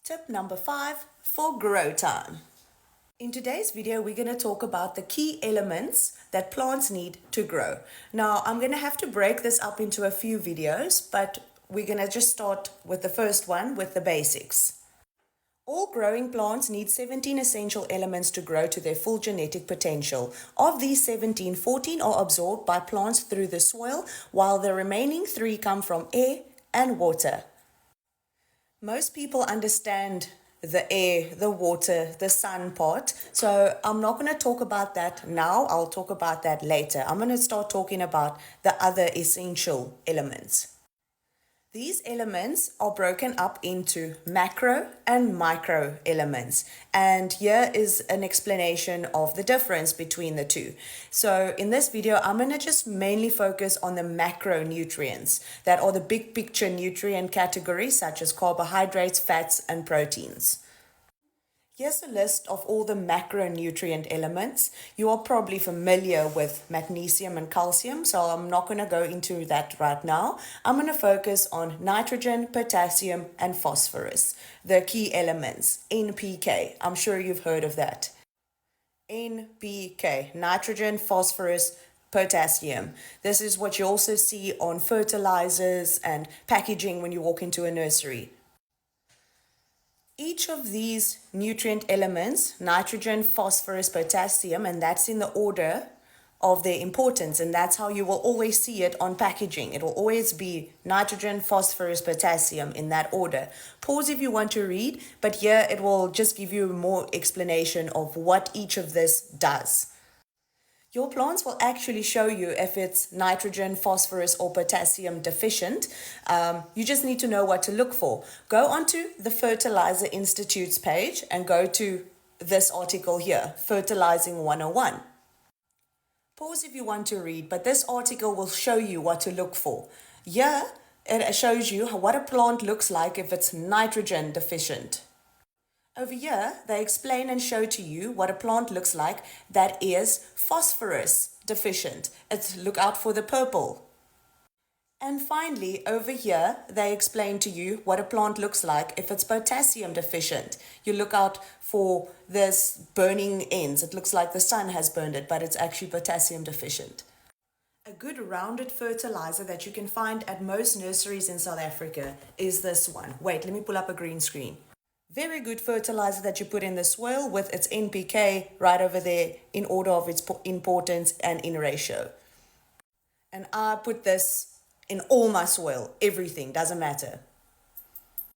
Tip number 5 for grow time. In today's video, we're going to talk about the key elements that plants need to grow. Now, I'm going to have to break this up into a few videos, but we're going to just start with the first one with the basics. All growing plants need 17 essential elements to grow to their full genetic potential. Of these 17, 14 are absorbed by plants through the soil, while the remaining 3 come from air and water. Most people understand the air, the water, the sun part. So I'm not going to talk about that now. I'll talk about that later. I'm going to start talking about the other essential elements. These elements are broken up into macro and micro elements. And here is an explanation of the difference between the two. So in this video, I'm going to just mainly focus on the macronutrients that are the big picture nutrient categories such as carbohydrates, fats, and proteins. Here's a list of all the macronutrient elements. You are probably familiar with magnesium and calcium, so I'm not going to go into that right now. I'm going to focus on nitrogen, potassium, and phosphorus, the key elements, NPK. I'm sure you've heard of that. NPK, nitrogen, phosphorus, potassium. This is what you also see on fertilizers and packaging when you walk into a nursery. Each of these nutrient elements, nitrogen, phosphorus, potassium, and that's in the order of their importance, and that's how you will always see it on packaging. It will always be nitrogen, phosphorus, potassium in that order. Pause if you want to read, but here it will just give you more explanation of what each of this does. Your plants will actually show you if it's nitrogen, phosphorus, or potassium deficient. You just need to know what to look for. Go onto the Fertilizer Institute's page and go to this article here, Fertilizing 101. Pause if you want to read, but this article will show you what to look for. Here, it shows you what a plant looks like if it's nitrogen deficient. Over here, they explain and show to you what a plant looks like that is phosphorus deficient. Look out for the purple. And finally, over here, they explain to you what a plant looks like if it's potassium deficient. You look out for this burning ends. It looks like the sun has burned it, but it's actually potassium deficient. A good rounded fertilizer that you can find at most nurseries in South Africa is this one. Wait, let me pull up a green screen. Very good fertilizer that you put in the soil with its NPK right over there in order of its importance and in ratio. And I put this in all my soil, everything, doesn't matter.